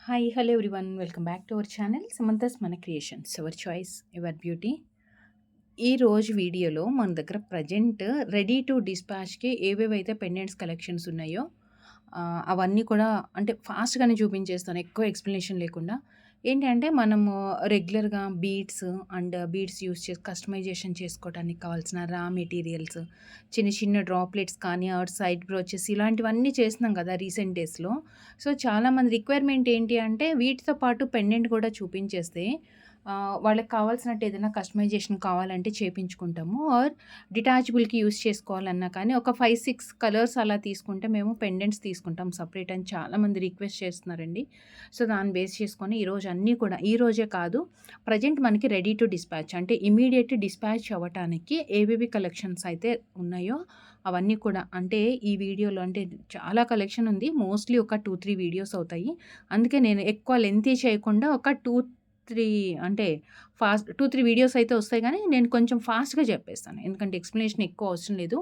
Hi hello everyone welcome back to our channel Samantha's మన creations our choice ever beauty. ఈ రోజు వీడియోలో మన దగ్గర ప్రజెంట్ రెడీ టు డిస్పాచ్కి ఏవేవైతే పెండెంట్స్ కలెక్షన్స్ ఉన్నాయో అవన్నీ కూడా అంటే ఫాస్ట్గానే చూపించేస్తాను, ఎక్కువ ఎక్స్ప్లెనేషన్ లేకుండా. ఏంటంటే మనము రెగ్యులర్గా బీడ్స్ అండ్ బీడ్స్ యూస్ చేసి కస్టమైజేషన్ చేసుకోవడానికి కావాల్సిన రా మెటీరియల్స్, చిన్న చిన్న డ్రాప్లెట్స్ కానీ సైడ్ బ్రోచెస్ ఇలాంటివన్నీ చేస్తున్నాం కదా రీసెంట్ డేస్లో. సో చాలామంది రిక్వైర్మెంట్ ఏంటి అంటే వీటితో పాటు పెండెంట్ కూడా చూపించేస్తే వాళ్ళకి కావాల్సినట్టు ఏదైనా కస్టమైజేషన్ కావాలంటే చేపించుకుంటాము. ఆర్ డిటాచబుల్కి యూస్ చేసుకోవాలన్నా కానీ ఒక 5-6 కలర్స్ అలా తీసుకుంటే మేము పెండెంట్స్ తీసుకుంటాం సపరేట్ అని చాలామంది రిక్వెస్ట్ చేస్తున్నారండి. సో దాన్ని బేస్ చేసుకొని ఈరోజు అన్నీ కూడా ఈరోజే కాదు, ప్రజెంట్ మనకి రెడీ టు డిస్పాచ్ అంటే ఇమీడియట్ డిస్పాచ్ అవ్వటానికి ఏవేవి కలెక్షన్స్ అయితే ఉన్నాయో అవన్నీ కూడా అంటే ఈ వీడియోలో అంటే చాలా కలెక్షన్ ఉంది. మోస్ట్లీ ఒక 2-3 వీడియోస్ అవుతాయి. అందుకే నేను ఎక్కువ లెంతీ చేయకుండా ఒక 2-3 అంటే 2-3 వీడియోస్ అయితే వస్తాయి, కానీ నేను కొంచెం ఫాస్ట్గా చెప్పేస్తాను ఎందుకంటే ఎక్స్ప్లెనేషన్ ఎక్కువ అవసరం లేదు.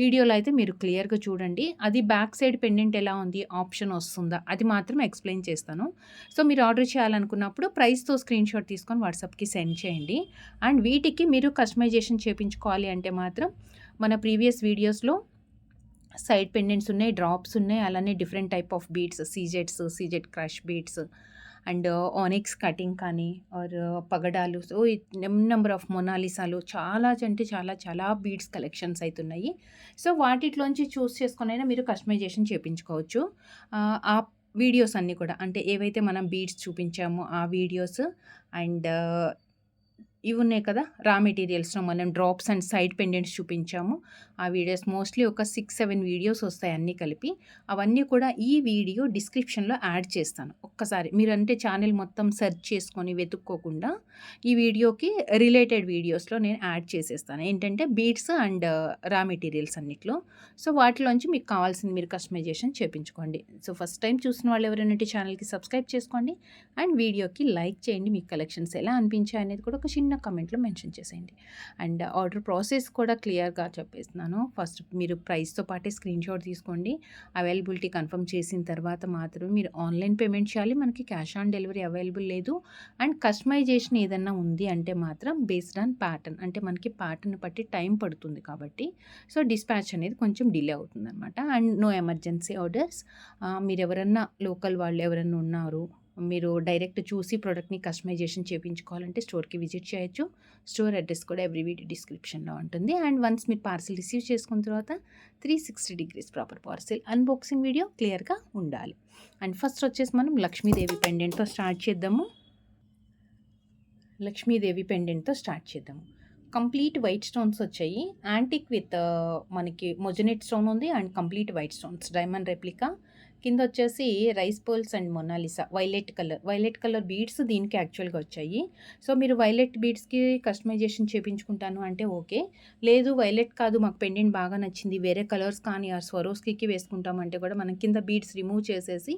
వీడియోలో అయితే మీరు క్లియర్గా చూడండి. అది బ్యాక్ సైడ్ పెండెంట్ ఎలా ఉంది, ఆప్షన్ వస్తుందా, అది మాత్రం ఎక్స్ప్లెయిన్ చేస్తాను. సో మీరు ఆర్డర్ చేయాలనుకున్నప్పుడు ప్రైస్తో స్క్రీన్ షాట్ తీసుకొని వాట్సాప్కి సెండ్ చేయండి. అండ్ వీటికి మీరు కస్టమైజేషన్ చేయించుకోవాలి అంటే మాత్రం మన ప్రీవియస్ వీడియోస్లో సైడ్ పెండెంట్స్ ఉన్నాయి, డ్రాప్స్ ఉన్నాయి, అలానే different type of beads, CZ crush beads and onyx cutting కానీ ఆర్ పగడాలు, సో నెంబర్ ఆఫ్ మొనాలిసాలు చాలా అంటే చాలా చాలా బీడ్స్ కలెక్షన్స్ అవుతున్నాయి. సో వాటిలోంచి చూస్ చేసుకొనైనా మీరు కస్టమైజేషన్ చేయించుకోవచ్చు. ఆ వీడియోస్ అన్నీ కూడా అంటే ఏవైతే మనం బీడ్స్ చూపించామో ఆ వీడియోస్ అండ్ ఇవి ఉన్నాయి కదా రా మెటీరియల్స్లో మనం డ్రాప్స్ అండ్ సైడ్ పెండెంట్స్ చూపించాము. ఆ వీడియోస్ మోస్ట్లీ ఒక 6-7 వీడియోస్ వస్తాయి అన్నీ కలిపి. అవన్నీ కూడా ఈ వీడియో డిస్క్రిప్షన్లో యాడ్ చేస్తాను. ఒక్కసారి మీరు అంటే ఛానల్ మొత్తం సెర్చ్ చేసుకొని వెతుక్కోకుండా ఈ వీడియోకి రిలేటెడ్ వీడియోస్లో నేను యాడ్ చేసేస్తాను. ఏంటంటే బీడ్స్ అండ్ రా మెటీరియల్స్ అన్నిట్లో. సో వాటిలోంచి మీకు కావాల్సింది మీరు కస్టమైజేషన్ చేయించుకోండి. సో ఫస్ట్ టైం చూసిన వాళ్ళు ఎవరైనా ఛానల్కి సబ్స్క్రైబ్ చేసుకోండి అండ్ వీడియోకి లైక్ చేయండి. మీ కలెక్షన్స్ ఎలా అనిపించాయి అనేది కూడా ఒక చిన్న కమెంట్లో మెన్షన్ చేసేయండి. అండ్ ఆర్డర్ ప్రాసెస్ కూడా క్లియర్గా చెప్పేస్తున్నాను. ఫస్ట్ మీరు ప్రైస్తో పాటే స్క్రీన్ షాట్ తీసుకోండి. అవైలబిలిటీ కన్ఫర్మ్ చేసిన తర్వాత మాత్రమే మీరు ఆన్లైన్ పేమెంట్ చేయాలి. మనకి క్యాష్ ఆన్ డెలివరీ అవైలబుల్ లేదు. అండ్ కస్టమైజేషన్ ఏదన్నా ఉంది అంటే మాత్రం బేస్డ్ ఆన్ ప్యాటర్న్, అంటే మనకి ప్యాటర్న్ బట్టి టైం పడుతుంది కాబట్టి సో డిస్పాచ్ అనేది కొంచెం డిలే అవుతుంది అనమాట. And no emergency orders. మీరు ఎవరన్నా లోకల్ వాళ్ళు ఎవరన్నా ఉన్నారు, మీరు డైరెక్ట్ చూసి ప్రోడక్ట్ని కస్టమైజేషన్ చేయించుకోవాలంటే స్టోర్కి విజిట్ చేయొచ్చు. స్టోర్ అడ్రస్ కూడా ఎవ్రీ వీడియో డిస్క్రిప్షన్లో ఉంటుంది. అండ్ వన్స్ మీరు పార్సిల్ రిసీవ్ చేసుకున్న తర్వాత 360 degrees proper parcel unboxing video క్లియర్గా ఉండాలి. అండ్ ఫస్ట్ వచ్చేసి మనం లక్ష్మీదేవి పెండెంట్తో స్టార్ట్ చేద్దాము. కంప్లీట్ వైట్ స్టోన్స్ వచ్చాయి. యాంటిక్ విత్ మనకి మొజనెట్ స్టోన్ ఉంది and complete white stones diamond replica. కింద వచ్చేసి rice pearls and Mona Lisa violet colour beads దీనికి యాక్చువల్గా వచ్చాయి. సో మీరు వైలెట్ బీడ్స్కి కస్టమైజేషన్ చేయించుకుంటాను అంటే ఓకే, లేదు వైలెట్ కాదు మాకు పెండెంట్ బాగా నచ్చింది వేరే కలర్స్ కానీ ఆ స్వరోస్కి వేసుకుంటామంటే కూడా మనం కింద బీడ్స్ రిమూవ్ చేసేసి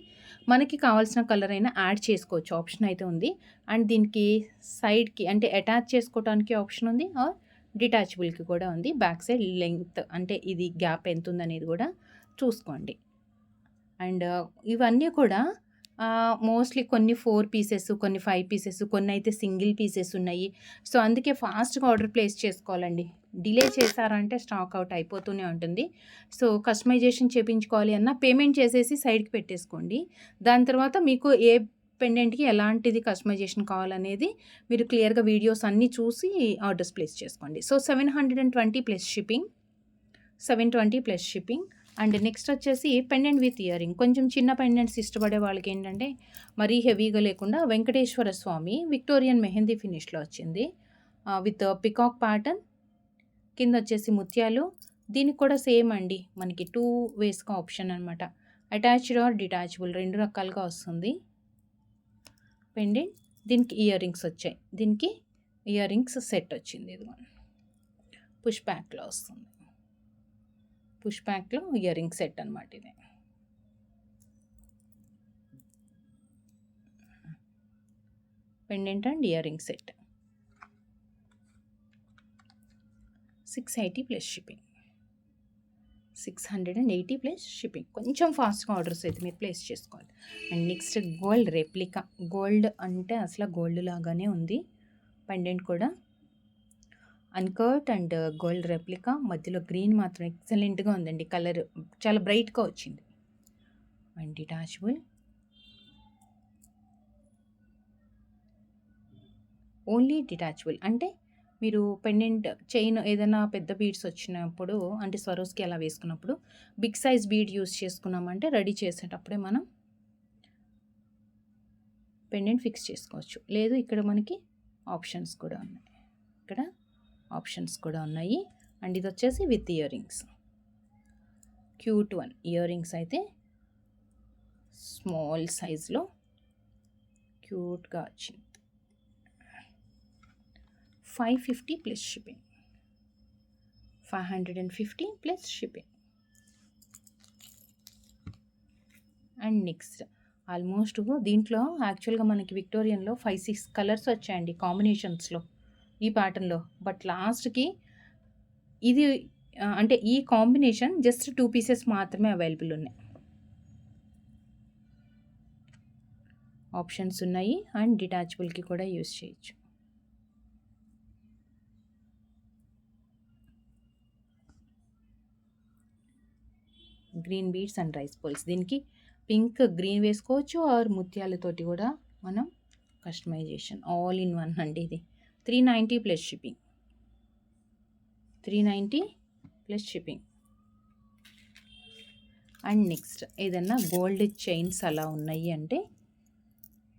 మనకి కావాల్సిన కలర్ అయినా యాడ్ చేసుకోవచ్చు, ఆప్షన్ అయితే ఉంది. అండ్ దీనికి సైడ్కి అంటే అటాచ్ చేసుకోవడానికి ఆప్షన్ ఉంది ఆర్ డిటాచబుల్కి కూడా ఉంది. బ్యాక్ సైడ్ లెంగ్త్ అంటే ఇది గ్యాప్ ఎంత ఉందనేది కూడా చూసుకోండి. అండ్ ఇవన్నీ కూడా మోస్ట్లీ కొన్ని 4 పీసెస్, కొన్ని 5 పీసెస్, కొన్ని అయితే సింగిల్ పీసెస్ ఉన్నాయి. సో అందుకే ఫాస్ట్గా ఆర్డర్ ప్లేస్ చేసుకోవాలండి. డిలే చేశారంటే స్టాక్ అవుట్ అయిపోతూనే ఉంటుంది. సో కస్టమైజేషన్ చేయించుకోవాలి అన్నా పేమెంట్ చేసేసి సైడ్కి పెట్టేసుకోండి. దాని తర్వాత మీకు ఏ పెండెంట్కి ఎలాంటిది కస్టమైజేషన్ కావాలనేది మీరు క్లియర్గా వీడియోస్ అన్నీ చూసి ఆర్డర్స్ ప్లేస్ చేసుకోండి. So 720 plus shipping, 720 plus shipping. And next వచ్చేసి పెండెంట్ విత్ ఇయరింగ్. కొంచెం చిన్న పెండెంట్స్ ఇష్టపడే వాళ్ళకి ఏంటంటే మరీ హెవీగా లేకుండా వెంకటేశ్వర స్వామి విక్టోరియన్ మెహందీ ఫినిష్లో వచ్చింది విత్ పికాక్ ప్యాటర్న్. కింద వచ్చేసి ముత్యాలు. దీనికి కూడా సేమ్ అండి, మనకి 2 వేస్గా ఆప్షన్ అనమాట. అటాచ్డ్ ఆర్ డిటాచబుల్ 2 రకాలుగా వస్తుంది పెండెంట్. దీనికి ఇయర్ రింగ్స్ వచ్చాయి, దీనికి ఇయర్ రింగ్స్ సెట్ వచ్చింది. ఇది పుష్ బ్యాక్లో వస్తుంది, పుష్ బ్యాక్లో ఇయర్ రింగ్ సెట్ అనమాట. ఇది pendant and ear ring set 680 plus shipping, 680 plus shipping. కొంచెం ఫాస్ట్గా ఆర్డర్స్ అయితే మీరు ప్లేస్ చేసుకోవాలి. And next gold replica. Gold అంటే అసలు గోల్డ్ లాగానే ఉంది. పెండెంట్ కూడా అన్కట్ అండ్ గోల్డ్ రెప్లికా. మధ్యలో గ్రీన్ మాత్రం ఎక్సలెంట్గా ఉందండి. కలర్ చాలా బ్రైట్గా వచ్చింది. And detachable. ఓన్లీ డిటాచబుల్ అంటే మీరు పెండెంట్ చైన్ ఏదైనా పెద్ద బీడ్స్ వచ్చినప్పుడు అంటే స్వరోస్కి అలా వేసుకున్నప్పుడు బిగ్ సైజ్ బీడ్ యూస్ చేసుకున్నామంటే రెడీ చేసేటప్పుడే మనం పెండెంట్ ఫిక్స్ చేసుకోవచ్చు. లేదు ఇక్కడ మనకి ఆప్షన్స్ కూడా ఉన్నాయి. ఇక్కడ ఆప్షన్స్ కూడా ఉన్నాయి. అండ్ ఇది వచ్చేసి with ear rings. Cute one. Ear rings అయితే స్మాల్ సైజ్లో క్యూట్గా వచ్చింది. 550 plus shipping. 550 plus shipping. And next almost దీంట్లో యాక్చువల్గా మనకి విక్టోరియన్లో 5-6 కలర్స్ వచ్చాయండి కాంబినేషన్స్లో ఈ ప్యాటర్న్లో. బట్ లాస్ట్కి ఇది అంటే ఈ కాంబినేషన్ జస్ట్ 2 పీసెస్ మాత్రమే అవైలబుల్ ఉన్నాయి. ఆప్షన్స్ ఉన్నాయి అండ్ డిటాచబుల్కి కూడా యూస్ చేయొచ్చు. Green beads and rice balls. దీనికి పింక్ గ్రీన్ వేసుకోవచ్చు ఆర్ ముత్యాలతోటి కూడా మనం కస్టమైజేషన్. ఆల్ ఇన్ వన్ అండి ఇది. 390 plus shipping. 390 plus shipping. And next ఏదన్నా గోల్డ్ చైన్స్ అలా ఉన్నాయి అంటే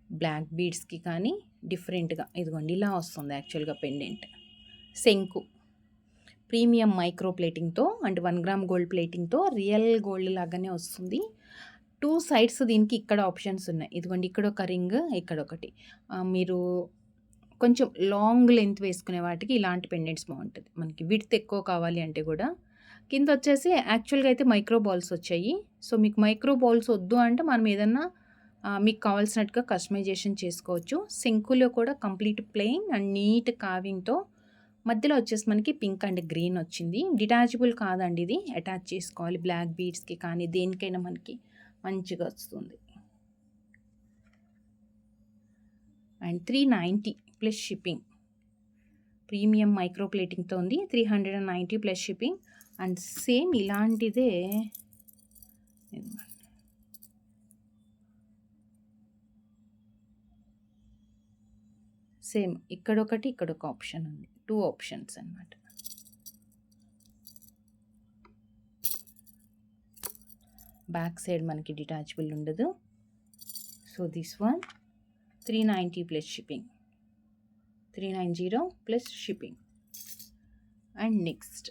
బ్లాక్ బీడ్స్కి కానీ డిఫరెంట్గా ఇదిగోండి ఇలా వస్తుంది యాక్చువల్గా పెండెంట్. శంకు ప్రీమియం మైక్రో ప్లేటింగ్తో అండ్ 1 గ్రామ్ గోల్డ్ ప్లేటింగ్తో రియల్ గోల్డ్ లాగానే వస్తుంది. 2 సైడ్స్ దీనికి ఇక్కడ ఆప్షన్స్ ఉన్నాయి. ఇదిగోండి ఇక్కడ ఒక రింగ్, ఇక్కడ ఒకటి. మీరు కొంచెం లాంగ్ లెంత్ వేసుకునే వాటికి ఇలాంటి పెండెంట్స్ బాగుంటుంది. మనకి విడ్త్ ఎక్కువ కావాలి అంటే కూడా కింద వచ్చేసి యాక్చువల్గా అయితే మైక్రో బాల్స్ వచ్చాయి. సో మీకు మైక్రో బాల్స్ వద్దు అంటే మనం ఏదన్నా మీకు కావాల్సినట్టుగా కస్టమైజేషన్ చేసుకోవచ్చు. శంకులో కూడా కంప్లీట్ ప్లెయిన్ అండ్ నీట్ కార్వింగ్తో మధ్యలో వచ్చేసి మనకి పింక్ అండ్ గ్రీన్ వచ్చింది. డిటాచబుల్ కాదండి ఇది, అటాచ్ చేసుకోవాలి. బ్లాక్ బీడ్స్కి కానీ దేనికైనా మనకి మంచిగా వస్తుంది. And 390 plus shipping. Premium micro ప్లేటింగ్తో ఉంది. 390 ప్లస్ షిప్పింగ్. అండ్ సేమ్ ఇలాంటిదే సేమ్ ఇక్కడొకటి ఇక్కడొక ఆప్షన్ ఉంది. 2 ఆప్షన్స్ అన్నమాట. బ్యాక్ సైడ్ మనకి డిటాచబుల్ ఉండదు. So this one 390 plus shipping. 390 plus shipping. And next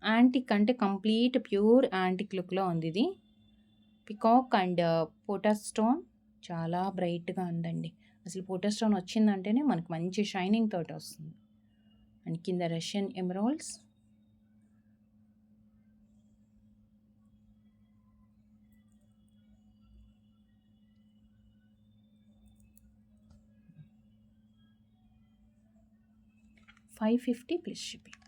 antique అంటే కంప్లీట్ ప్యూర్ యాంటిక్ లుక్లో ఉంది ఇది. పికాక్ అండ్ పోటా స్టోన్ చాలా బ్రైట్గా ఉందండి. అసలు పోటా స్టోన్ వచ్చిందంటేనే మనకు మంచి షైనింగ్ తోటి వస్తుంది. అండ్ కింద Russian emeralds. $550 plus shipping.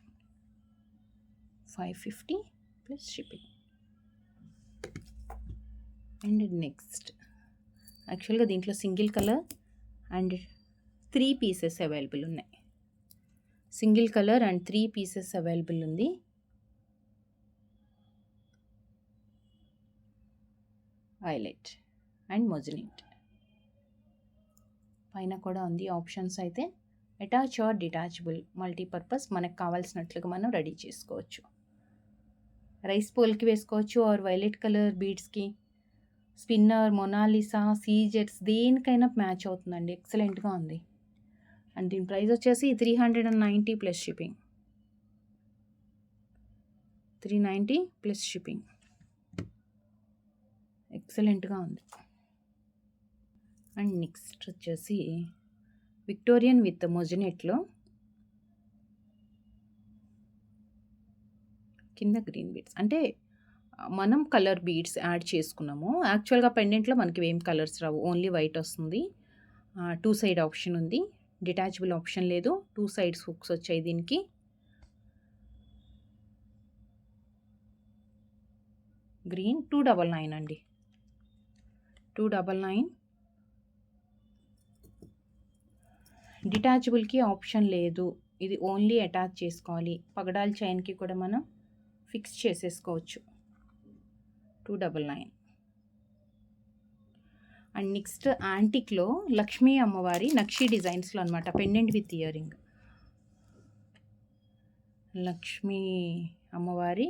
550 plus shipping. And next యాక్చువల్గా దీంట్లో single colour and 3 pieces available ఉన్నాయి. Single colour and 3 pieces available ఉంది. హైలైట్ అండ్ మొజినెట్ పైన కూడా ఉంది. ఆప్షన్స్ అయితే అటాచ్ ఆర్ డిటాచబుల్ మల్టీపర్పస్ మనకు కావాల్సినట్లుగా మనం రెడీ చేసుకోవచ్చు. రైస్ పోల్కి వేసుకోవచ్చు ఆర్ వైలెట్ కలర్ బీడ్స్కి, స్పిన్నర్, మొనాలిసా, సీజెట్స్ దేనికైనా మ్యాచ్ అవుతుందండి. ఎక్సలెంట్గా ఉంది. అండ్ దీని ప్రైస్ వచ్చేసి 390 ప్లస్ షిప్పింగ్. 390 plus shipping. ఎక్సలెంట్గా ఉంది. అండ్ నెక్స్ట్ వచ్చేసి విక్టోరియన్ విత్ మొజినెట్లో కింద గ్రీన్ బీడ్స్ అంటే మనం కలర్ బీడ్స్ యాడ్ చేసుకున్నాము. యాక్చువల్గా పెండెంట్లో మనకి ఏం కలర్స్ రావు, ఓన్లీ వైట్ వస్తుంది. 2 సైడ్ ఆప్షన్ ఉంది. డిటాచబుల్ ఆప్షన్ లేదు. 2 సైడ్స్ హుక్స్ వచ్చాయి దీనికి. గ్రీన్ 299 అండి. 299. డిటాచబుల్‌కి ఆప్షన్ లేదు. ఇది ఓన్లీ అటాచ్ చేసుకోవాలి. పగడాల చైన్‌కి కూడా మనం ఫిక్స్ చేసేసుకోవచ్చు. 299. అండ్ నెక్స్ట్ యాంటిక్‌లో లక్ష్మీ అమ్మవారి నక్షి డిజైన్స్‌లో అనమాట. Pendant with ear ring. Lakshmi అమ్మవారి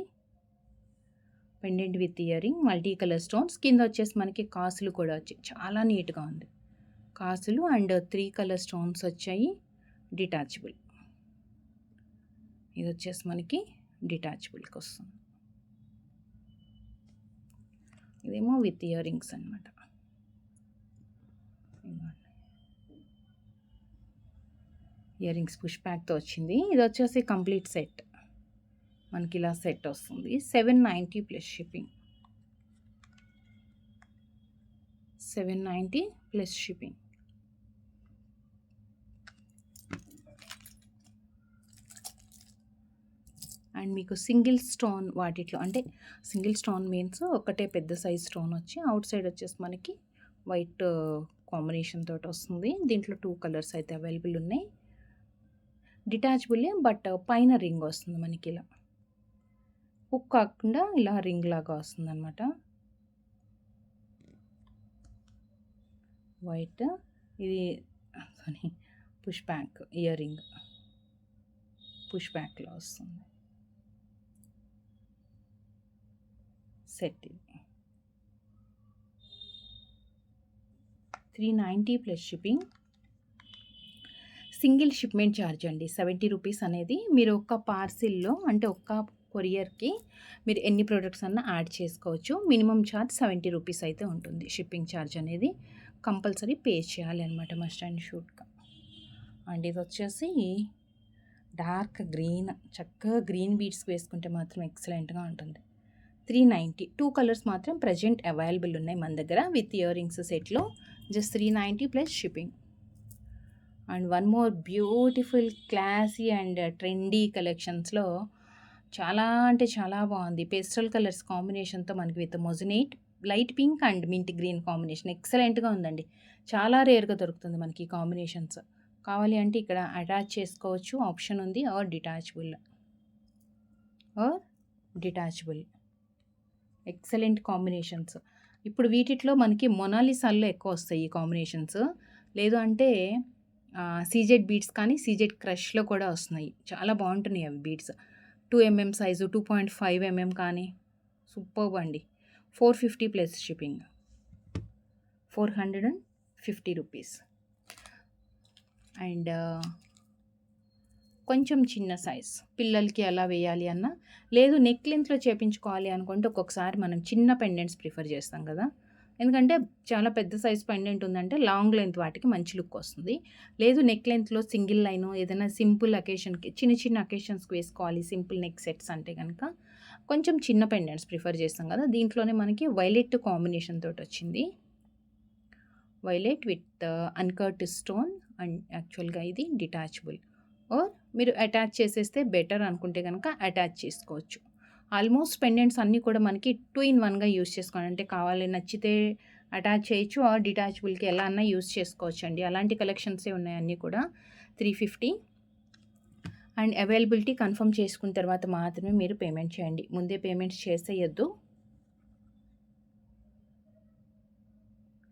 pendant with ear ring, multi colour stones. కింద వచ్చేసి మనకి కాసులు కూడా వచ్చాయి. చాలా నీట్గా ఉంది. కాసులు అండ్ 3 కలర్ స్టోన్స్ వచ్చాయి. డిటాచబుల్. ఇది వచ్చేసి మనకి డిటాచబుల్కి వస్తుంది. ఇదేమో విత్ ఇయర్ రింగ్స్ అనమాట. ఇయర్ రింగ్స్ పుష్ బ్యాక్తో వచ్చింది. ఇది వచ్చేసి కంప్లీట్ సెట్. మనకి ఇలా సెట్ వస్తుంది. 790 plus shipping. 790 plus shipping. And మీకు సింగిల్ స్టోన్ వాటిట్లో, అంటే సింగిల్ స్టోన్ మీన్స్ ఒకటే పెద్ద సైజ్ స్టోన్ వచ్చి అవుట్ సైడ్ వచ్చేసి మనకి వైట్ కాంబినేషన్ తోటి వస్తుంది. దీంట్లో 2 కలర్స్ అయితే అవైలబుల్ ఉన్నాయి. డిటాచబుల్లే, బట్ పైన రింగ్ వస్తుంది మనకి ఇలా. హుక్ కాకుండా ఇలా రింగ్ లాగా వస్తుంది అనమాట. వైట్. ఇది sorry push back ear ring. Push బ్యాక్లో వస్తుంది సెట్. ఇది 390 plus shipping. Single shipment charge అండి 70 రూపీస్ అనేది. మీరు ఒక్క పార్సిల్లో, అంటే ఒక్క కొరియర్కి మీరు ఎన్ని ప్రోడక్ట్స్ అన్నా యాడ్ చేసుకోవచ్చు. మినిమం ఛార్జ్ 70 రూపీస్ అయితే ఉంటుంది. షిప్పింగ్ ఛార్జ్ అనేది కంపల్సరీ పే చేయాలి అనమాట, మస్ట్ అండ్ షూడ్గా. అండ్ ఇది వచ్చేసి డార్క్ గ్రీన్. చక్కగా గ్రీన్ బీడ్స్ వేసుకుంటే మాత్రం ఎక్సలెంట్గా ఉంటుంది. 390. 2 కలర్స్ మాత్రం ప్రజెంట్ అవైలబుల్ ఉన్నాయి మన దగ్గర విత్ ఇయర్ రింగ్స్ సెట్లో. Just 390 plus shipping. And one more beautiful classy and trendy కలెక్షన్స్లో చాలా అంటే చాలా బాగుంది. పేస్టల్ కలర్స్ కాంబినేషన్తో మనకి with moissanite, light pink and mint green combination ఎక్సలెంట్గా ఉందండి. చాలా రేర్గా దొరుకుతుంది మనకి ఈ కాంబినేషన్స్. కావాలి అంటే ఇక్కడ అటాచ్ చేసుకోవచ్చు ఆప్షన్ ఉంది, ఆర్ డిటాచబుల్. Excellent combinations. ఇప్పుడు వీటిలో మనకి మొనాలిసాల్లో ఎక్కువ వస్తాయి ఈ కాంబినేషన్స్. లేదు అంటే సీజెడ్ బీడ్స్ కానీ సీజెడ్ క్రష్లో కూడా వస్తున్నాయి. చాలా బాగుంటున్నాయి అవి బీడ్స్. 2mm సైజు, 2.5mm కానీ సూపర్బ్ అండి. 450 ప్లస్ షిప్పింగ్. 450 రూపీస్. అండ్ కొంచెం చిన్న సైజ్ పిల్లలకి ఎలా వేయాలి అన్న, లేదు నెక్ లెంత్లో చేపించుకోవాలి అనుకుంటే ఒక్కొక్కసారి మనం చిన్న పెండెంట్స్ ప్రిఫర్ చేస్తాం కదా. ఎందుకంటే చాలా పెద్ద సైజ్ పెండెంట్ ఉందంటే లాంగ్ లెంత్ వాటికి మంచి లుక్ వస్తుంది. లేదు నెక్ లెంత్లో సింగిల్ లైన్ ఏదైనా సింపుల్ అకేషన్కి, చిన్న అకేషన్స్కి వేసుకోవాలి సింపుల్ నెక్ సెట్స్ అంటే కనుక కొంచెం చిన్న పెండెంట్స్ ప్రిఫర్ చేస్తాం కదా. దీంట్లోనే మనకి వైలెట్ కాంబినేషన్ తోటి వచ్చింది. Violet with uncut stone. And యాక్చువల్గా ఇది డిటాచబుల్, ఆర్ మీరు అటాచ్ చేసేస్తే బెటర్ అనుకుంటే కనుక అటాచ్ చేసుకోవచ్చు. ఆల్మోస్ట్ పెండెంట్స్ అన్నీ కూడా మనకి 2 in 1గా యూస్ చేసుకోండి. అంటే కావాలి నచ్చితే అటాచ్ చేయొచ్చు, ఆర్ డిటాచబుల్కి ఎలా అన్నా యూస్ చేసుకోవచ్చు అండి. అలాంటి కలెక్షన్సే ఉన్నాయి అన్నీ కూడా. 350. అండ్ అవైలబిలిటీ కన్ఫర్మ్ చేసుకున్న తర్వాత మాత్రమే మీరు పేమెంట్ చేయండి. ముందే పేమెంట్స్ చేసేయద్దు.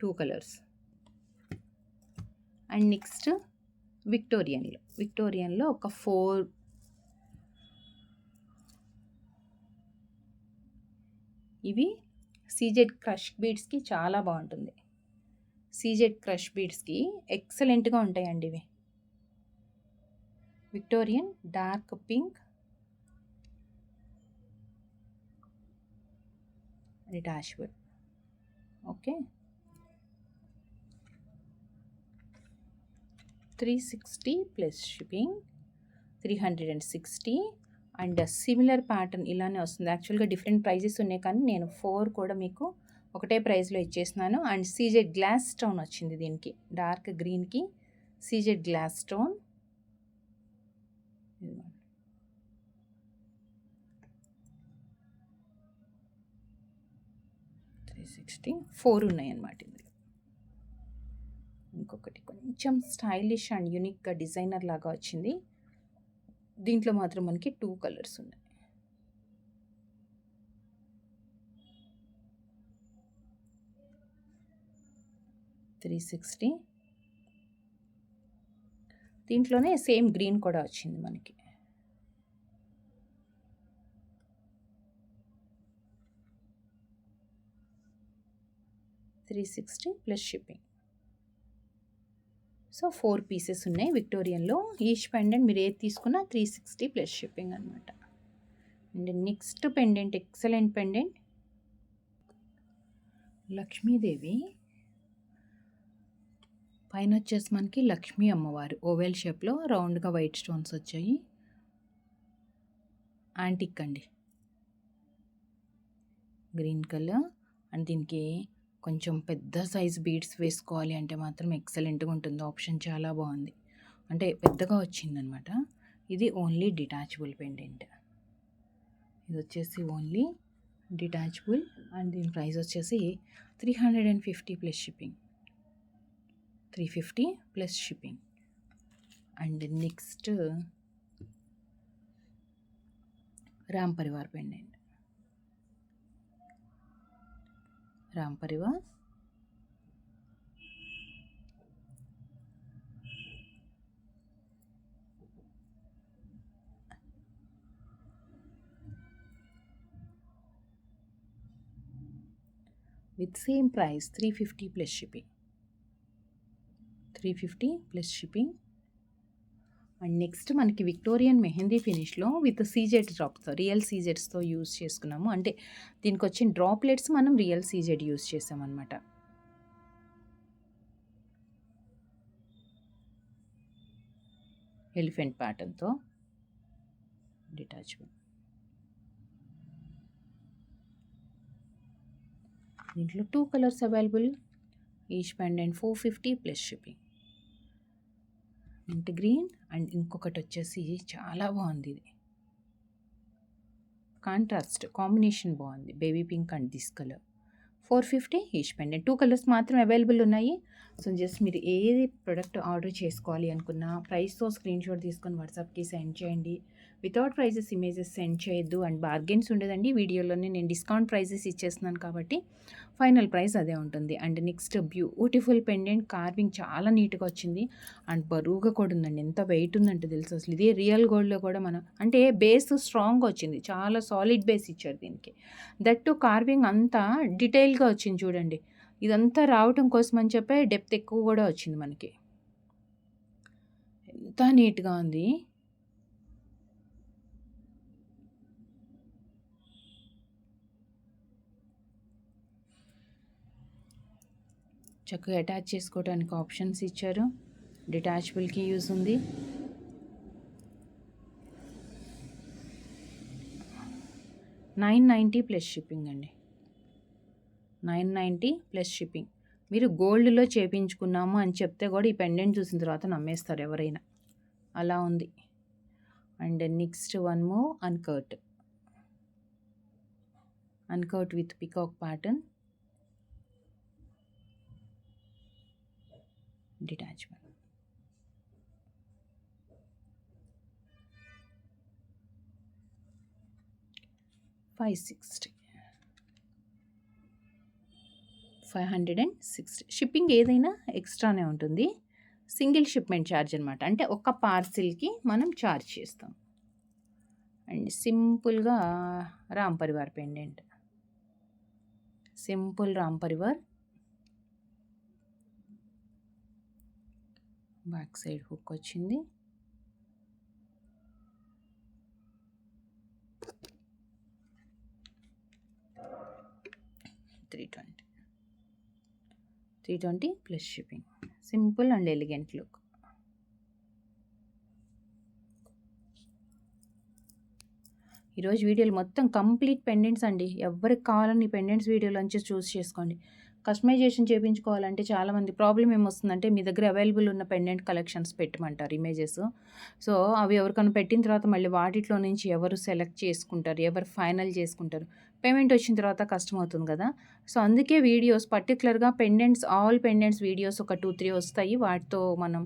2 కలర్స్. అండ్ నెక్స్ట్ విక్టోరియన్లో ఒక 4 ఇవి సీజెడ్ క్రష్ బీడ్స్కి చాలా బాగుంటుంది. సీజెడ్ క్రష్ బీడ్స్కి ఎక్సలెంట్గా ఉంటాయండి ఇవి. Victorian dark pink detachable. Okay, 360 plus shipping. 360. And similar pattern ఇలానే వస్తుంది. యాక్చువల్గా డిఫరెంట్ ప్రైజెస్ ఉన్నాయి కానీ నేను 4 కూడా మీకు ఒకటే ప్రైస్లో ఇచ్చేసినాను. అండ్ సీజెడ్ గ్లాస్ స్టోన్ వచ్చింది దీనికి. డార్క్ గ్రీన్కి సీజెడ్ గ్లాస్ స్టోన్. 360 4 ఉన్నాయన్నమాట ఇందులో. ఇంకొకటి కొంచెం స్టైలిష్ అండ్ యూనిక్గా డిజైనర్ లాగా వచ్చింది. దీంట్లో మాత్రం మనకి 2 కలర్స్ ఉన్నాయి. 360 దీంట్లోనే సేమ్ గ్రీన్ కూడా వచ్చింది మనకి. $360 ప్లస్ షిప్పింగ్. సో 4 పీసెస్ ఉన్నాయి విక్టోరియన్లో. ఈచ్ పెండెంట్ మీరు ఏది తీసుకున్నా 360 ప్లస్ షిప్పింగ్ అనమాట. And next pendant excellent pendant, Lakshmidevi పైన వచ్చేసి మనకి లక్ష్మీ అమ్మవారు ఓవెల్ షేప్లో రౌండ్గా వైట్ స్టోన్స్ వచ్చాయి. యాంటిక్ అండి, గ్రీన్ కలర్. అండ్ దీనికి కొంచెం పెద్ద సైజ్ బీడ్స్ వేసుకోవాలి అంటే మాత్రం ఎక్సలెంట్గా ఉంటుంది. ఆప్షన్ చాలా బాగుంది, అంటే పెద్దగా వచ్చిందనమాట. ఇది ఓన్లీ డిటాచబుల్ పెండెంట్. ఇది వచ్చేసి ఓన్లీ డిటాచబుల్ అండ్ దీని ప్రైస్ వచ్చేసి 350 plus shipping. 350 plus shipping. And next Ram Parivar pendant. Ram Parivar with same price 350 plus shipping. 350 plus shipping. And next మనకి విక్టోరియన్ మెహందీ ఫినిష్లో విత్ సీజెడ్ డ్రాప్తో, రియల్ సీజెడ్స్తో యూజ్ చేసుకున్నాము. అంటే దీనికి వచ్చిన డ్రాప్లెట్స్ మనం రియల్ సీజెడ్ యూజ్ చేసామన్నమాట. ఎలిఫెంట్ ప్యాటర్న్తో డిటాచబుల్. దీంట్లో 2 colours available. Each pendant 450 plus shipping. Mint green and ఇంకొకటి వచ్చేసి చాలా బాగుంది, ఇది కాంట్రాస్ట్ కాంబినేషన్ బాగుంది, baby pink and this colour. 450 each pendant. 2 colours మాత్రం అవైలబుల్ ఉన్నాయి. సో జస్ట్ మీరు ఏది ప్రోడక్ట్ ఆర్డర్ చేసుకోవాలి అనుకున్నా ప్రైస్తో స్క్రీన్ షాట్ తీసుకొని వాట్సాప్కి సెండ్ చేయండి. వితౌట్ ప్రైజెస్ ఇమేజెస్ సెండ్ చేయొద్దు. అండ్ బార్గెన్స్ ఉండదండి, వీడియోలోనే నేను డిస్కౌంట్ ప్రైజెస్ ఇచ్చేస్తున్నాను కాబట్టి ఫైనల్ ప్రైస్ అదే ఉంటుంది. And next beautiful pendant, carving చాలా నీట్గా వచ్చింది అండ్ బరువుగా కూడా ఉందండి. ఎంత వెయిట్ ఉందంటే తెలుసు అసలు. ఇది రియల్ గోల్డ్లో కూడా మనం అంటే బేస్ స్ట్రాంగ్గా వచ్చింది, చాలా సాలిడ్ బేస్ ఇచ్చారు దీనికి. దట్టు కార్వింగ్ అంతా డీటెయిల్గా వచ్చింది చూడండి. ఇదంతా రావటం కోసం అని చెప్పే డెప్త్ ఎక్కువ కూడా వచ్చింది మనకి. ఎంత నీట్గా ఉంది. చక్కగా అటాచ్ చేసుకోవడానికి ఆప్షన్స్ ఇచ్చారు. డిటాచబుల్కి యూజ్ ఉంది. $990 ప్లస్ షిప్పింగ్ అండి. 990 ప్లస్ షిప్పింగ్. మీరు గోల్డ్లో చేపించుకున్నాము అని చెప్తే కూడా ఈ పెండెంట్ చూసిన తర్వాత నమ్మేస్తారు ఎవరైనా, అలా ఉంది. And next one more అన్కర్ట్ with peacock pattern, detachable. $560. Shipping ఏదైనా ఎక్స్ట్రానే ఉంటుంది. సింగిల్ షిప్మెంట్ ఛార్జ్ అనమాట, అంటే ఒక పార్సిల్కి మనం ఛార్జ్ చేస్తాం. అండ్ సింపుల్గా Ram Parivar pendant, simple Ram Parivar. Back side hook వచ్చింది. $320 plus shipping. Simple and elegant look. ఈరోజు వీడియోలు మొత్తం కంప్లీట్ పెండెంట్స్ అండి. ఎవరికి కావాలని పెండెంట్స్ వీడియోలోంచి చూస్ చేసుకోండి. కస్టమైజేషన్ చేయించుకోవాలంటే చాలామంది ప్రాబ్లం ఏమొస్తుందంటే మీ దగ్గర అవైలబుల్ ఉన్న పెండెంట్ కలెక్షన్స్ పెట్టమంటారు ఇమేజెస్. సో అవి ఎవరికైనా పెట్టిన తర్వాత మళ్ళీ వాటిలో నుంచి ఎవరు సెలెక్ట్ చేసుకుంటారు, ఎవరు ఫైనల్ చేసుకుంటారు. పేమెంట్ వచ్చిన తర్వాత కష్టమవుతుంది కదా! సో, అందుకే వీడియోస్ పర్టిక్యులర్‌గా ఆల్ పెండెంట్స్ వీడియోస్ ఒక 2, 3 వస్తాయి. వాటితో మనం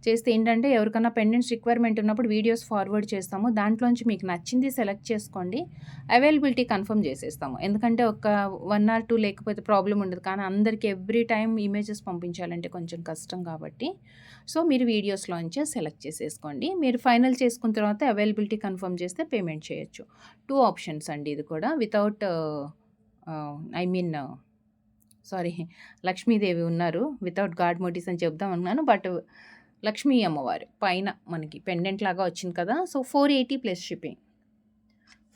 చేస్తే ఏంటంటే ఎవరికన్నా పెండెంట్స్ రిక్వైర్మెంట్ ఉన్నప్పుడు వీడియోస్ ఫార్వర్డ్ చేస్తాము. దాంట్లోంచి మీకు నచ్చింది సెలెక్ట్ చేసుకోండి. అవైలబిలిటీ కన్ఫర్మ్ చేసేస్తాము. ఎందుకంటే ఒక 1 ఆర్ 2 లేకపోతే ప్రాబ్లమ్ ఉండదు. కానీ అందరికి ఎవ్రీ టైమ్ ఇమేజెస్ పంపించాలంటే కొంచెం కష్టం కాబట్టి సో, మీరు వీడియోస్‌లోంచే సెలెక్ట్ చేసేసుకోండి. మీరు ఫైనల్ చేసుకున్న తర్వాత అవైలబిలిటీ కన్ఫర్మ్ చేస్తే పేమెంట్ చేయొచ్చు. 2 ఆప్షన్స్ అండి ఇది కూడా without I mean sorry Lakshmidevi ఉన్నారు. వితౌట్ గాడ్ మోటివ్స్ అని చెప్దాం అనుకున్నాను. బట్ లక్ష్మీ అమ్మవారు పైన మనకి పెండెంట్ లాగా వచ్చింది కదా! So, 480 plus shipping.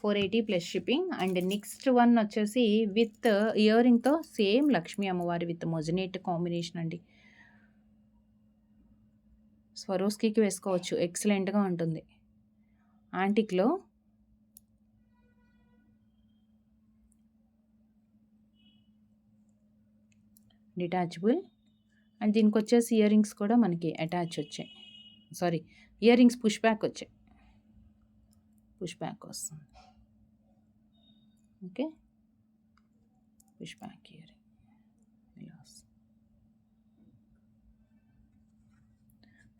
480 plus shipping. And next one వచ్చేసి విత్ ఇయర్ రింగ్‌తో సేమ్ లక్ష్మీ అమ్మవారి విత్ మొజనేట్ కాంబినేషన్ అండి. స్వరోస్కీకి వేసుకోవచ్చు. ఎక్సలెంట్‌గా ఉంటుంది. యాంటిక్‌లో డిటాచబుల్. అండ్ దీనికొచ్చేసి ఇయర్ రింగ్స్ కూడా మనకి అటాచ్ వచ్చాయి. Sorry, ear rings push back వచ్చాయి. పుష్ బ్యాక్ వస్తుంది. Okay. Push back year ring ఇలా వస్తుంది.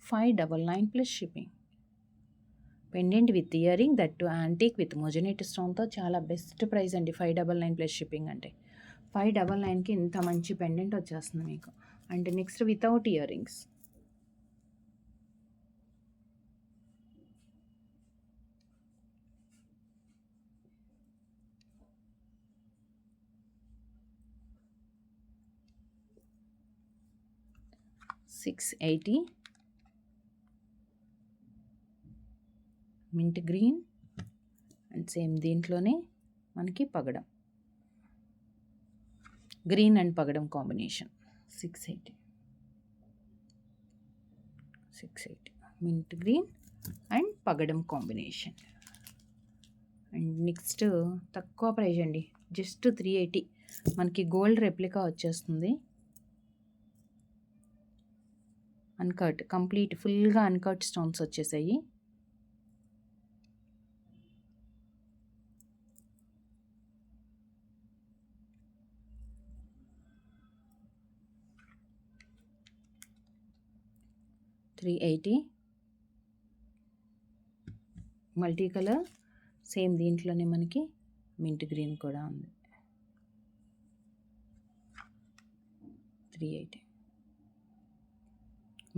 599 plus shipping. Pendant with year ring that to antique with moissanite స్టోన్‌తో చాలా బెస్ట్ ప్రైస్ అండి. 599 ప్లస్ షిప్పింగ్ అంటే 599కి ఇంత మంచి పెండెంట్ వచ్చేస్తుంది మీకు. And next without ear rings. $680 mint green. And same దీంట్లోనే మనకి పగడం, గ్రీన్ అండ్ పగడం కాంబినేషన్. 680 మింట్ గ్రీన్ అండ్ పగడం కాంబినేషన్. అండ్ నెక్స్ట్ తక్కువ ప్రైజ్ అండి, జస్ట్ 380. మనకి గోల్డ్ రెప్లికా వచ్చేస్తుంది. అన్కట్, కంప్లీట్ ఫుల్గా అన్కట్ స్టోన్స్ వచ్చేసాయి. $380 మల్టీ కలర్. సేమ్ దీంట్లోనే మనకి మింట్ గ్రీన్ కూడా ఉంది. 380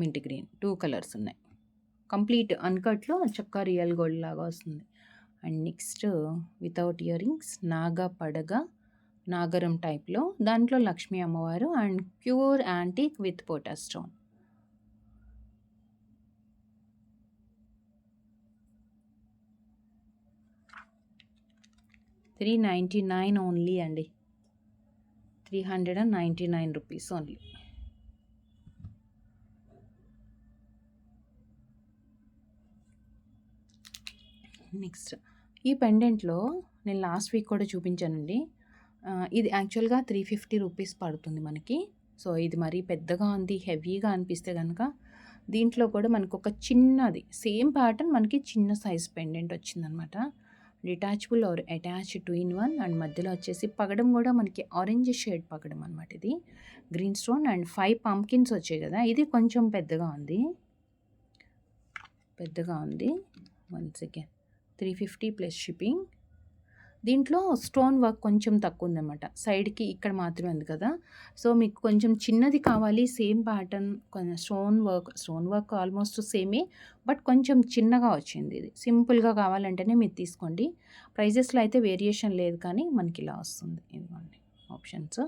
మింట్ గ్రీన్, 2 కలర్స్ ఉన్నాయి. కంప్లీట్ అన్కట్లో చక్కా రియల్ గోల్డ్ లాగా వస్తుంది. And next without ear rings పడగ నాగరం టైప్లో, దాంట్లో లక్ష్మీ అమ్మవారు అండ్ ప్యూర్ యాంటిక్ విత్ పోటా స్టోన్. $399 ఓన్లీ అండి. 399 రూపీస్ ఓన్లీ. నెక్స్ట్ ఈ పెండెంట్లో నేను లాస్ట్ వీక్ కూడా చూపించానండి. ఇది యాక్చువల్గా 350 రూపీస్ పడుతుంది మనకి. సో ఇది మరీ పెద్దగా ఉంది, హెవీగా అనిపిస్తే కనుక దీంట్లో కూడా మనకు ఒక చిన్నది సేమ్ ప్యాటర్న్ మనకి చిన్న సైజ్ పెండెంట్ వచ్చిందనమాట. Detachable or attach 2-in-1. And మధ్యలో వచ్చేసి పగడం కూడా మనకి ఆరెంజ్ షేడ్ పగడం అనమాట. ఇది గ్రీన్ స్టోన్ అండ్ 5 పంకిన్స్ వచ్చాయి కదా, ఇది కొంచెం పెద్దగా ఉంది. Once again 350 plus shipping. దీంట్లో స్టోన్ వర్క్ కొంచెం తక్కువ ఉందన్నమాట. సైడ్కి ఇక్కడ మాత్రమే ఉంది కదా, సో మీకు కొంచెం చిన్నది కావాలి, సేమ్ ప్యాటర్న్, కొంచెం స్టోన్ వర్క్ ఆల్మోస్ట్ సేమే, బట్ కొంచెం చిన్నగా వచ్చింది. ఇది సింపుల్గా కావాలంటేనే మీరు తీసుకోండి. ప్రైజెస్లో అయితే వేరియేషన్ లేదు, కానీ మనకి ఇలా వస్తుంది. ఇదిగోండి ఆప్షన్స్.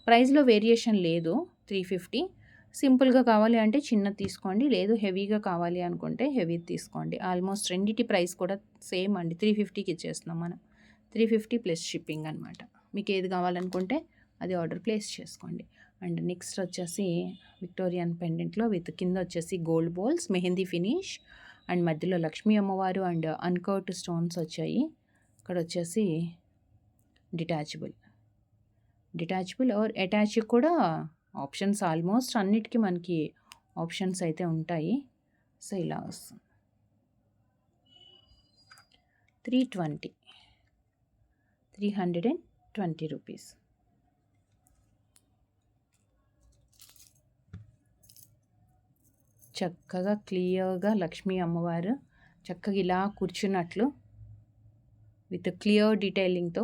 ప్రైస్లో వేరియేషన్ లేదు. 350. సింపుల్గా కావాలి అంటే చిన్నది తీసుకోండి, లేదు హెవీగా కావాలి అనుకుంటే హెవీ తీసుకోండి. ఆల్మోస్ట్ రెండిటి ప్రైస్ కూడా సేమ్ అండి. 350కి ఇచ్చేస్తున్నాం మనం. 350 ప్లస్ షిప్పింగ్ అనమాట. మీకు ఏది కావాలనుకుంటే అది ఆర్డర్ ప్లేస్ చేసుకోండి. అండ్ నెక్స్ట్ వచ్చేసి విక్టోరియన్ పెండెంట్లో విత్ కింద వచ్చేసి gold balls mehndi finish and మధ్యలో లక్ష్మీ అమ్మవారు అండ్ అన్కట్ స్టోన్స్ వచ్చాయి. ఇక్కడ వచ్చేసి డిటాచబుల్ ఆర్ అటాచ్ కూడా ఆప్షన్స్ ఆల్మోస్ట్ అన్నిటికీ మనకి ఆప్షన్స్ అయితే ఉంటాయి. సో ఇలా వస్తుంది. 320 20 రూపీస్. చక్కగా క్లియర్గా లక్ష్మీ అమ్మవారు చక్కగా ఇలా కూర్చున్నట్లు విత్ క్లియర్ డీటెయిలింగ్తో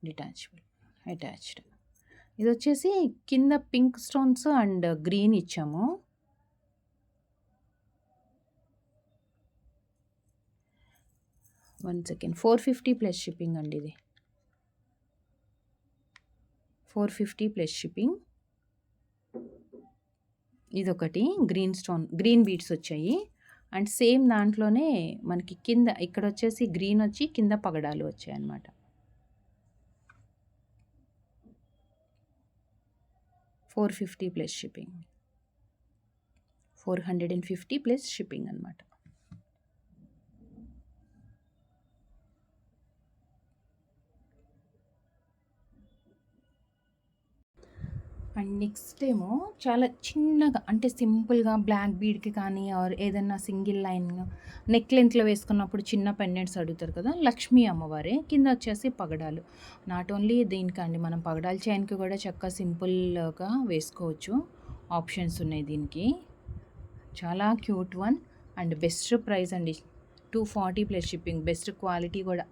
డిటాచబుల్ అటాచ్డ్. ఇది వచ్చేసి కింద పింక్ స్టోన్స్ అండ్ గ్రీన్ ఇచ్చాము. వన్ సెకండ్, 450 ప్లస్ షిప్పింగ్ అండి. ఇది 450 ప్లస్ షిప్పింగ్. ఇదొకటి గ్రీన్ స్టోన్, గ్రీన్ బీడ్స్ వచ్చాయి. అండ్ సేమ్ దాంట్లోనే మనకి కింద ఇక్కడ వచ్చేసి గ్రీన్ వచ్చి కింద పగడాలు వచ్చాయి అన్నమాట. 450 ప్లస్ షిప్పింగ్, 450 ప్లస్ షిప్పింగ్ అనమాట. అండ్ నెక్స్ట్ ఏమో చాలా చిన్నగా అంటే సింపుల్గా బ్లాక్ బీడ్కి కానీ ఆర్ ఏదైనా సింగిల్ లైన్ నెక్ లెంత్లో వేసుకున్నప్పుడు చిన్న పెండెంట్స్ అడుగుతారు కదా, లక్ష్మీ అమ్మవారే. కింద వచ్చేసి పగడాలు. నాట్ ఓన్లీ దీనికండి, మనం పగడాల చైన్కి కూడా చక్కగా సింపుల్గా వేసుకోవచ్చు. ఆప్షన్స్ ఉన్నాయి దీనికి. చాలా cute one and best price అండి. 240 ప్లస్ షిప్పింగ్. బెస్ట్ క్వాలిటీ కూడా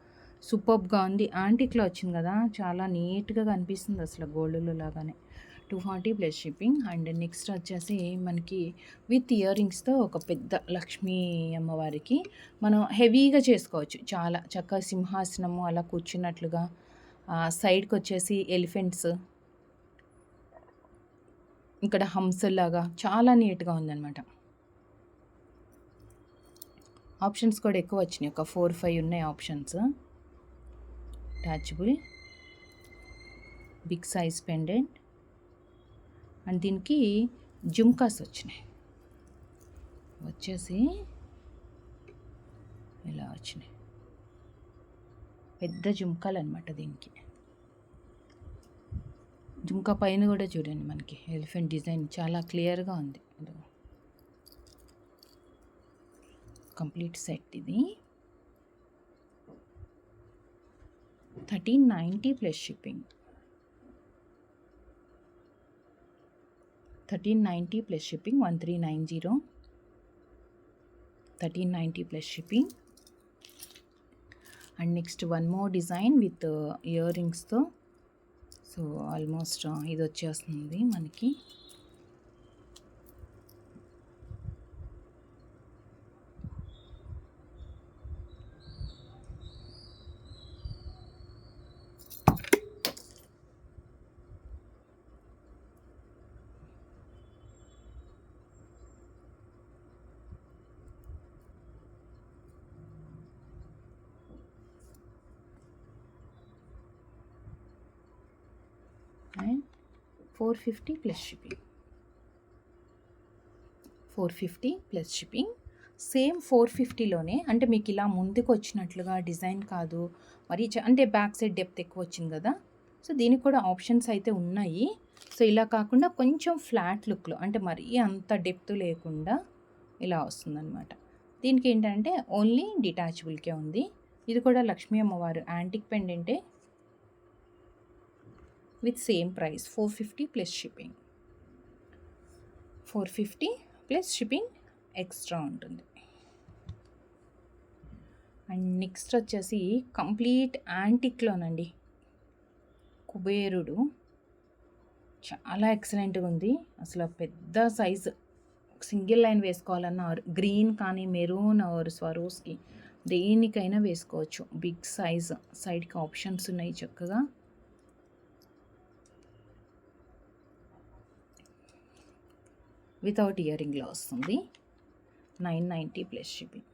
సూపర్బ్గా ఉంది. యాంటిక్లో వచ్చింది కదా, చాలా నీట్గా కనిపిస్తుంది అసలు గోల్డ్లో లాగానే. 240 ప్లస్ షిప్పింగ్. అండ్ నెక్స్ట్ వచ్చేసి మనకి విత్ ఇయర్ రింగ్స్తో ఒక పెద్ద లక్ష్మీ అమ్మవారికి మనం హెవీగా చేసుకోవచ్చు. చాలా చక్కగా సింహాసనము అలా కూర్చున్నట్లుగా. సైడ్కి వచ్చేసి ఎలిఫెంట్స్, ఇక్కడ హంసలాగా చాలా నీట్గా ఉందన్నమాట. ఆప్షన్స్ కూడా ఎక్కువ వచ్చినాయి, ఒక 4-5 ఉన్నాయి options. Attachable big size pendant and దీనికి జుమ్కాస్ వచ్చినాయి. వచ్చేసి ఇలా వచ్చినాయి పెద్ద జుమ్కాలు అనమాట. దీనికి జుమ్కా పైన కూడా చూడండి మనకి ఎలిఫెంట్ డిజైన్ చాలా క్లియర్గా ఉంది. కంప్లీట్ సెట్ ఇది 1390 plus shipping. 1390 plus shipping. 1390, 1390 plus shipping. And next one more design with ear రింగ్స్తో. సో ఆల్మోస్ట్ ఇది వచ్చేస్తుంది మనకి. And 450 plus shipping. 450 plus shipping. Same 450లోనే అంటే మీకు ఇలా ముందుకు వచ్చినట్లుగా డిజైన్ కాదు మరి, అంటే బ్యాక్ సైడ్ డెప్త్ ఎక్కువ వచ్చింది కదా, సో దీనికి కూడా ఆప్షన్స్ అయితే ఉన్నాయి. సో ఇలా కాకుండా కొంచెం ఫ్లాట్ లుక్లో, అంటే మరీ అంత డెప్త్ లేకుండా ఇలా వస్తుందన్నమాట. దీనికి ఏంటంటే ఓన్లీ డిటాచబుల్కే ఉంది. ఇది కూడా లక్ష్మీ అమ్మవారు యాంటిక్ పెండెంటే with same price 450 plus shipping. 450 plus shipping extra ఉంటుంది. అండ్ నెక్స్ట్ వచ్చేసి కంప్లీట్ యాంటిక్లోనండి కుబేరుడు. చాలా ఎక్సలెంట్గా ఉంది అసలు. పెద్ద సైజు సింగిల్ లైన్ వేసుకోవాలన్నా గ్రీన్ కానీ మెరూన్ ఆర్ స్వరోస్కి దేనికైనా వేసుకోవచ్చు. బిగ్ సైజ్, సైడ్కి ఆప్షన్స్ ఉన్నాయి చక్కగా. వితౌట్ ఇయర్ రింగ్లో వస్తుంది. 990 ప్లస్ షిప్పింగ్.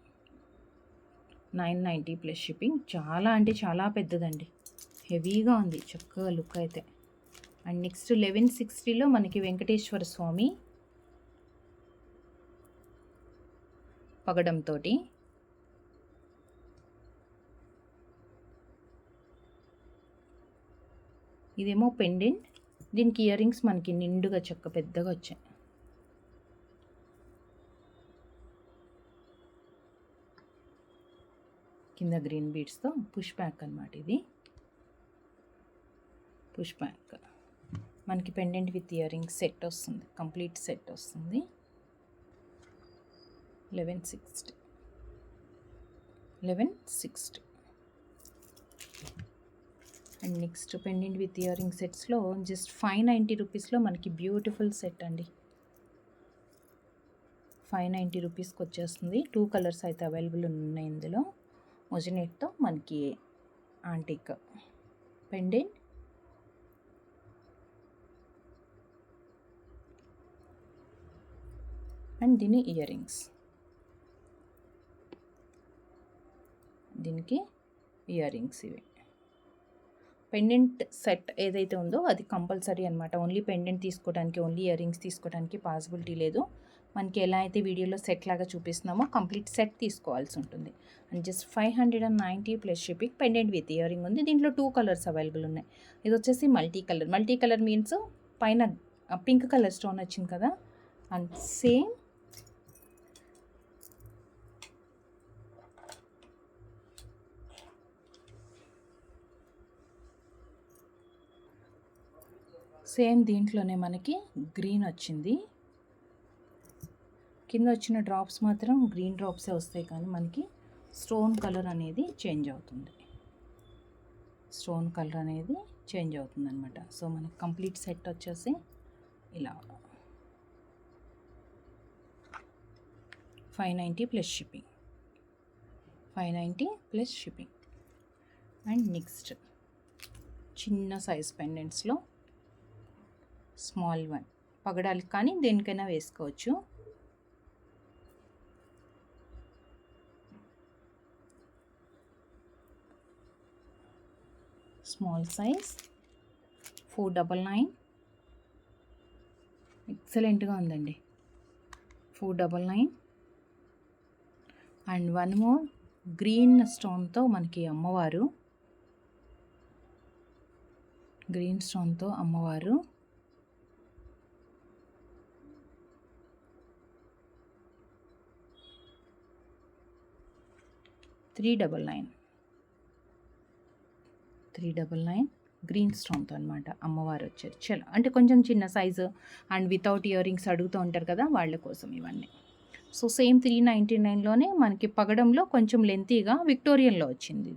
990 plus shipping. చాలా అంటే చాలా పెద్దదండి, హెవీగా ఉంది చక్కగా లుక్ అయితే. అండ్ నెక్స్ట్ 1160లో మనకి వెంకటేశ్వర స్వామి పగడంతో. ఇదేమో పెండెంట్. దీనికి ఇయర్ రింగ్స్ మనకి నిండుగా చక్క పెద్దగా వచ్చాయి. కింద గ్రీన్ బీడ్స్తో పుష్ బ్యాక్ అనమాట. ఇది పుష్ బ్యాక్. మనకి pendant with year rings set వస్తుంది, కంప్లీట్ సెట్ వస్తుంది. 1160. And next pendant with year ring సెట్స్లో జస్ట్ 590 రూపీస్లో మనకి బ్యూటిఫుల్ సెట్ అండి. 590 రూపీస్కి వచ్చేస్తుంది. 2 కలర్స్ అయితే అవైలబుల్ ఉన్నాయి ఇందులో. మొజినేట్తో మనకి ఆంటిక్ పెండెంట్ అండ్ దీని ఇయర్ రింగ్స్. దీనికి ఇయర్ రింగ్స్ ఇవి. పెండెంట్ సెట్ ఏదైతే ఉందో అది కంపల్సరీ అనమాట. ఓన్లీ పెండెంట్ తీసుకోవడానికి, ఓన్లీ ఇయర్ రింగ్స్ తీసుకోవడానికి పాసిబిలిటీ లేదు. మనకి ఎలా అయితే వీడియోలో సెట్ లాగా చూపిస్తున్నామో కంప్లీట్ సెట్ తీసుకోవాల్సి ఉంటుంది. And just 590 plus shipping. Pendant with ear ring ఉంది. దీంట్లో 2 కలర్స్ అవైలబుల్ ఉన్నాయి. ఇది వచ్చేసి multi colour. Multi colour means పైన పింక్ కలర్ స్టోన్ వచ్చింది కదా, అండ్ సేమ్ దీంట్లోనే మనకి గ్రీన్ వచ్చింది. కింద వచ్చిన డ్రాప్స్ మాత్రం గ్రీన్ డ్రాప్సే వస్తాయి, కానీ మనకి స్టోన్ కలర్ అనేది చేంజ్ అవుతుంది. స్టోన్ కలర్ అనేది చేంజ్ అవుతుంది అనమాట. సో మనకి కంప్లీట్ సెట్ వచ్చేసి ఇలా 590 plus shipping. 590 plus shipping. And next చిన్న సైజ్ పెండెంట్స్లో స్మాల్ వన్, పగడాలి కానీ దేనికైనా వేసుకోవచ్చు. Small size 499. ఎక్సలెంట్గా ఉందండి. 499. అండ్ వన్ మోర్ గ్రీన్ స్టోన్తో మనకి అమ్మవారు, గ్రీన్ స్టోన్తో అమ్మవారు. 399 గ్రీన్ స్టోన్తో అనమాట అమ్మవారు వచ్చారు. చలో అంటే కొంచెం చిన్న size and without ear rings అడుగుతూ ఉంటారు కదా, వాళ్ళ కోసం ఇవన్నీ. సో సేమ్ 399లోనే మనకి పగడంలో కొంచెం లెంతీగా విక్టోరియన్లో వచ్చింది.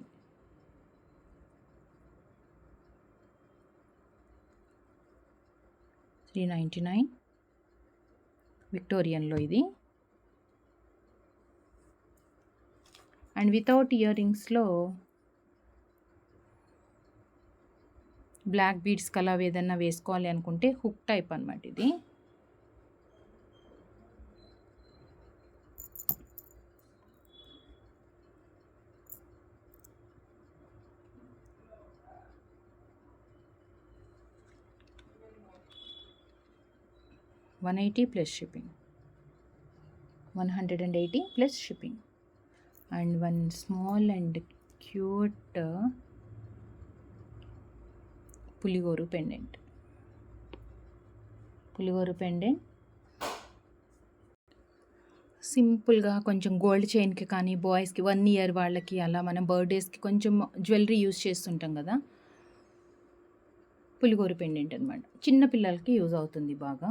$399 విక్టోరియన్లో ఇది. అండ్ వితౌట్ ఇయర్ రింగ్స్లో బ్లాక్ బీడ్స్ కలా ఏదన్నా వేసుకోవాలి అనుకుంటే హుక్ టైప్ అనమాట ఇది. $180 plus shipping. 180 plus shipping. And one small and cute పులిగోరు పెండెంట్. సింపుల్గా కొంచెం గోల్డ్ చైన్కి కానీ బాయ్స్కి 1 ఇయర్ వాళ్ళకి అలా మనం బర్త్డేస్కి కొంచెం జ్యువెలరీ యూజ్ చేస్తుంటాం కదా, పులిగోరు పెండెంట్ అనమాట. చిన్న పిల్లలకి యూజ్ అవుతుంది బాగా.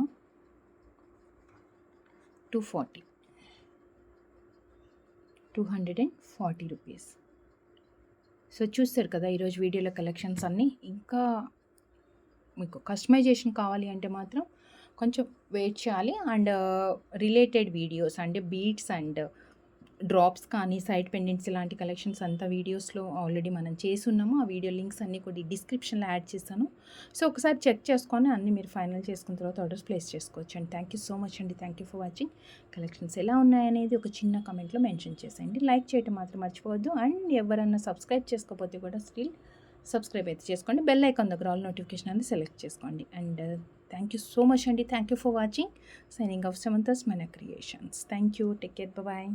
240 రూపీస్. సో చూస్తారు కదా ఈరోజు వీడియోలో కలెక్షన్స్ అన్నీ. ఇంకా మీకు కస్టమైజేషన్ కావాలి అంటే మాత్రం కొంచెం వెయిట్ చేయాలి. అండ్ రిలేటెడ్ వీడియోస్ అంటే బీడ్స్ అండ్ డ్రాప్స్ కానీ సైడ్ పెండెంట్స్ ఇలాంటి కలెక్షన్స్ అంతా వీడియోస్లో ఆల్రెడీ మనం చేసున్నాము. ఆ వీడియో లింక్స్ అన్నీ కూడా డిస్క్రిప్షన్లో యాడ్ చేస్తాను. సో ఒకసారి చెక్ చేసుకొని అన్నీ మీరు ఫైనల్ చేసుకున్న తర్వాత ఆర్డర్స్ ప్లేస్ చేసుకోవచ్చు. And thank you so much అండి. Thank you for watching. Collections ఎలా ఉన్నాయనేది ఒక చిన్న కమెంట్లో మెన్షన్ చేసేయండి. లైక్ చేయడం మాత్రం మర్చిపోవద్దు. అండ్ ఎవరన్నా సబ్స్క్రైబ్ చేసుకోకపోతే కూడా స్టిల్ సబ్స్క్రైబ్ అయితే చేసుకోండి. బెల్ ఐకాన్ దగ్గర ఆల్ నోటిఫికేషన్ అనేది సెలెక్ట్ చేసుకోండి. And thank you so much అండి. Thank you for watching. Signing off Samantha's మన creations. Thank you. Take care. Bye.